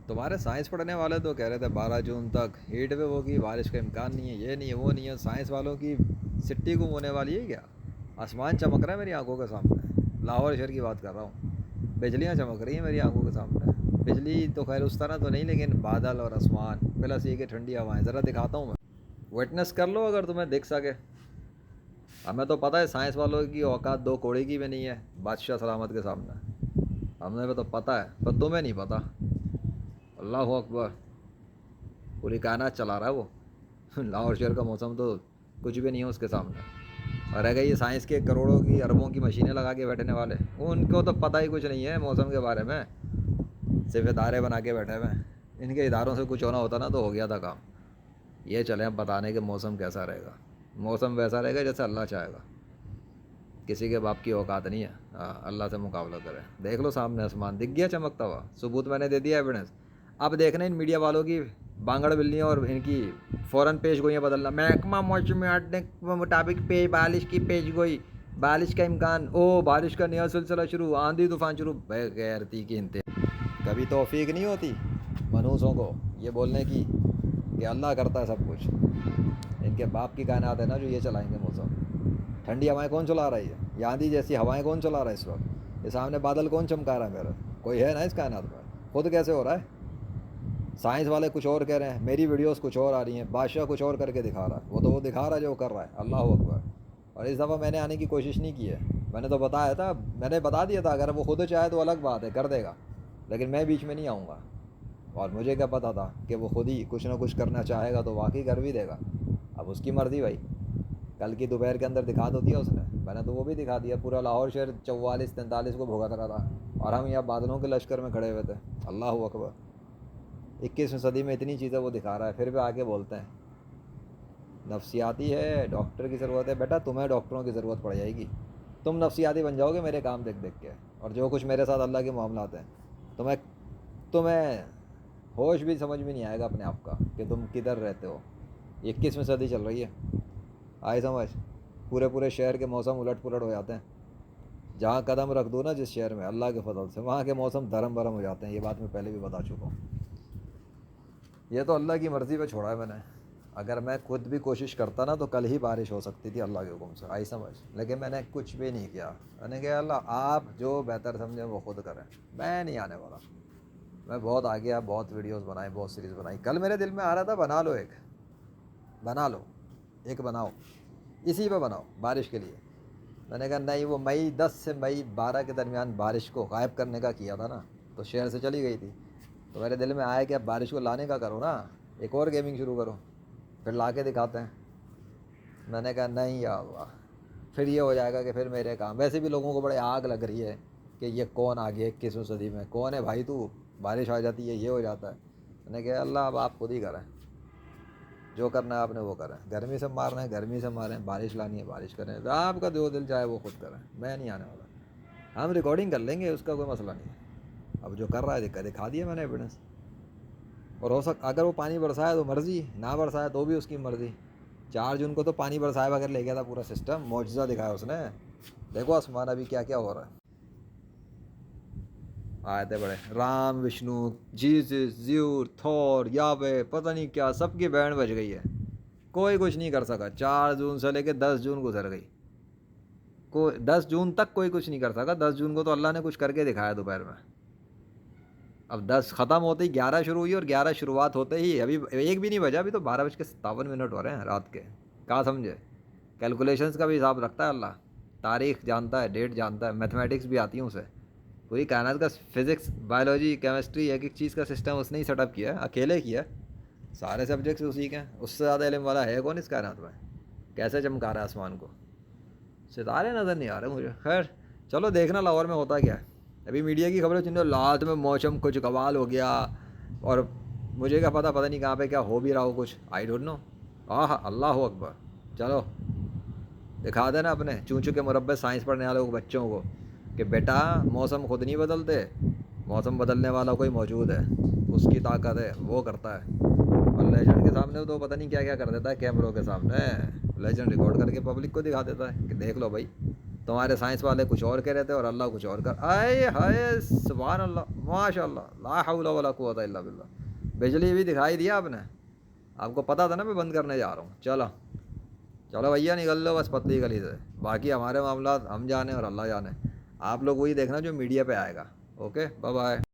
تمہارے سائنس پڑھنے والے تو کہہ رہے تھے 12 جون تک ہیٹ ویو ہوگی، بارش کا امکان نہیں ہے، یہ نہیں ہے وہ نہیں ہے، سائنس والوں کی سٹی گم ہونے والی ہے کیا؟ آسمان چمک رہا ہے میری آنکھوں کے سامنے، لاہور شہر کی بات کر رہا ہوں، بجلیاں چمک رہی ہیں میری آنکھوں کے سامنے، بجلی تو خیر اس طرح تو نہیں لیکن بادل اور آسمان پلس یہ کہ ٹھنڈی ہوائیں، ذرا دکھاتا ہوں میں، وٹنس کر لو اگر تمہیں دکھ سکے۔ ہمیں تو پتہ ہے سائنس والوں کی اوقات دو کوڑے کی بھی نہیں ہے بادشاہ سلامت کے سامنے، ہمیں تو پتہ ہے پر تمہیں نہیں پتہ۔ اللہ اکبر، پوری کائنات چلا رہا ہے وہ لاہور شہر کا موسم تو کچھ بھی نہیں ہے اس کے سامنے، اور رہ گئی یہ سائنس کے کروڑوں کی اربوں کی مشینیں لگا کے بیٹھنے والے، ان کو تو پتہ ہی کچھ نہیں ہے موسم کے بارے میں، صرف ادارے بنا کے بیٹھے ہوئے ہیں، ان کے اداروں سے کچھ ہونا ہوتا نا تو ہو گیا تھا کام۔ یہ چلیں اب بتانے کہ موسم کیسا رہے گا، موسم ویسا رہے گا جیسے اللہ چاہے گا، کسی کے باپ کی اوقات نہیں ہے اللہ سے مقابلہ کرے۔ دیکھ لو سامنے آسمان دکھ گیا چمکتا ہوا، ثبوت میں نے دے دیا ایویڈنس۔ اب دیکھنا ان میڈیا والوں کی بانگڑ بلنیاں اور ان کی فوراً پیش گوئیاں بدلنا، محکمہ موسمیات کے مطابق بارش کی پیش گوئی، بارش کا امکان، بارش کا نیا سلسلہ شروع، آندھی طوفان شروع، بغیرتی کی انتہا۔ کبھی توفیق نہیں ہوتی منوسوں کو یہ بولنے کی کہ اللہ کرتا ہے سب کچھ، ان کے باپ کی کائنات ہے نا جو یہ چلائیں گے موسم۔ ٹھنڈی ہوائیں کون چلا رہی ہے؟ یہ آندھی جیسی ہوائیں کون چلا رہا ہے اس وقت؟ یہ سامنے بادل کون چمکا رہا ہے میرا؟ کوئی ہے نا اس کائنات میں؟ خود کیسے ہو رہا ہے؟ سائنس والے کچھ اور کہہ رہے ہیں، میری ویڈیوز کچھ اور آ رہی ہیں، بادشاہ کچھ اور کر کے دکھا رہا ہے، وہ تو وہ دکھا رہا ہے جو وہ کر رہا ہے، اللہ اکبر۔ اور اس دفعہ میں نے آنے کی کوشش نہیں کی ہے، میں نے تو بتایا تھا، میں نے بتا دیا تھا اگر وہ خود چاہے تو الگ بات ہے کر دے گا، لیکن میں بیچ میں نہیں آؤں گا، اور مجھے کیا پتا تھا کہ وہ خود ہی کچھ نہ کچھ کرنا چاہے گا تو واقعی کر بھی دے گا۔ اب اس کی مرضی بھائی، کل کی دوپہر کے اندر دکھا تو دیا اس نے، میں نے تو وہ بھی دکھا دیا، پورا لاہور شہر 44-43 کو بھگت رہا تھا اور ہم یہاں بادلوں کے لشکر میں کھڑے ہوئے تھے، اللہ اکبر۔ 21ویں صدی میں اتنی چیزیں وہ دکھا رہا ہے، پھر بھی آگے بولتے ہیں نفسیاتی ہے، ڈاکٹر کی ضرورت ہے، بیٹا تمہیں ڈاکٹروں کی ضرورت پڑ جائے گی، تم نفسیاتی بن جاؤ گے میرے کام دیکھ دیکھ کے، اور جو کچھ میرے ساتھ اللہ کے معاملات ہیں، تمہیں ہوش بھی سمجھ میں نہیں آئے گا اپنے آپ کا کہ تم کدھر رہتے ہو۔ 21ویں صدی چل رہی ہے، آئی سمجھ؟ پورے شہر کے موسم الٹ پلٹ ہو جاتے ہیں، جہاں قدم رکھ دو نا جس شہر میں اللہ کے فضل سے وہاں کے موسم دھرم برم ہو جاتے ہیں، یہ بات میں پہلے بھی بتا چکا ہوں۔ یہ تو اللہ کی مرضی پہ چھوڑا ہے میں نے، اگر میں خود بھی کوشش کرتا نا تو کل ہی بارش ہو سکتی تھی اللہ کے حکم سے، آئی سمجھ؟ لیکن میں نے کچھ بھی نہیں کیا، میں نے کہا اللہ آپ جو بہتر سمجھیں وہ خود کریں، میں نہیں آنے والا۔ میں بہت آگے آپ بہت ویڈیوز بنائی، بہت سیریز بنائی، کل میرے دل میں آ رہا تھا بنا لو ایک بناؤ، اسی پہ بناؤ بارش کے لیے۔ میں نے کہا نہیں، وہ مئی 10 سے مئی 12 کے درمیان بارش کو غائب کرنے کا کیا تھا نا، تو شہر سے چلی گئی تھی، تو میرے دل میں آیا کہ اب بارش کو لانے کا کرو نا، ایک اور گیمنگ شروع کرو، پھر لا کے دکھاتے ہیں۔ میں نے کہا نہیں یا اللہ، پھر یہ ہو جائے گا کہ پھر میرے کام، ویسے بھی لوگوں کو بڑے آگ لگ رہی ہے کہ یہ کون آ گیا 21ویں صدی میں، کون ہے بھائی تو، بارش آ جاتی ہے یہ ہو جاتا ہے۔ میں نے کہا اللہ اب آپ خود ہی کریں، جو کرنا ہے آپ نے وہ کریں، گرمی سے مارنا ہے گرمی سے ماریں، بارش لانی ہے بارش کریں، آپ کا جو دل چاہے وہ خود کریں، میں نہیں آنے والا۔ ہم ریکارڈنگ کر لیں گے، اس کا کوئی مسئلہ نہیں ہے، اب جو کر رہا ہے دکھا دیا میں نے ایویڈنس، اور اگر وہ پانی برسائے تو مرضی، نہ برسائے تو بھی اس کی مرضی۔ 4 جون کو تو پانی برسائے بغیر لے گیا تھا پورا سسٹم، معجزہ دکھایا اس نے، دیکھو آسمان ابھی کیا کیا ہو رہا ہے۔ آئے بڑے رام وشنو جیزس زیور تھور یاوے پتہ نہیں کیا، سب کی بینڈ بج گئی ہے، کوئی کچھ نہیں کر سکا۔ 4 جون سے لے کے 10 جون گزر گئی، 10 جون تک کوئی کچھ نہیں کر سکا، 10 جون کو تو اللہ نے کچھ کر کے دکھایا دوپہر میں۔ اب 10 ختم ہوتے ہی 11 شروع ہوئی، اور 11 شروعات ہوتے ہی ابھی 1 بھی نہیں بجا، ابھی تو 12:57 ہو رہے ہیں رات کے، کہاں سمجھے؟ کیلکولیشنز کا بھی حساب رکھتا ہے اللہ، تاریخ جانتا ہے، ڈیٹ جانتا ہے، میتھمیٹکس بھی آتی ہے اسے، پوری کائنات کا فزکس بایولوجی کیمسٹری ایک ایک چیز کا سسٹم اس نے ہی سیٹ اپ کیا ہے، اکیلے کیا ہے، سارے سبجیکٹس اسی کے ہیں، اس سے زیادہ علم والا ہے کون اس کائنات میں؟ کیسے چمکا رہا ہے آسمان کو، ستارے نظر نہیں آ رہے مجھے۔ خیر چلو دیکھنا لاہور میں ہوتا کیا ہے، ابھی میڈیا کی خبریں سن رہے رات میں موسم کچھ قوال ہو گیا، اور مجھے کیا پتہ نہیں کہاں پہ کیا ہو بھی رہا ہو کچھ، آئی ڈونٹ نو۔ اللہ اکبر، چلو دکھا دینا اپنے چونچو کے مربع سائنس پڑھنے والے بچوں کو کہ بیٹا موسم خود نہیں بدلتے، موسم بدلنے والا کوئی موجود ہے، اس کی طاقت ہے، وہ کرتا ہے، اور لیجنڈ کے سامنے تو پتہ نہیں کیا کیا کر دیتا ہے، کیمروں کے سامنے لیجنڈ ریکارڈ کر کے پبلک کو دکھا دیتا ہے کہ دیکھ لو بھائی تمہارے سائنس والے کچھ اور کہہ رہے تھے اور اللہ کچھ اور کر آئے ہائے سبحان اللہ ماشاء اللہ لا حول ولا قوت الا باللہ. بجلی بھی دکھائی دیا آپ نے. آپ کو پتہ تھا نا میں بند کرنے جا رہا ہوں. چلو چلو بھیا نکل لو بس پتلی گلی سے. باقی ہمارے معاملات ہم جانے اور اللہ جانے. آپ لوگ وہی دیکھنا جو میڈیا پہ آئے گا. Okay bye bye.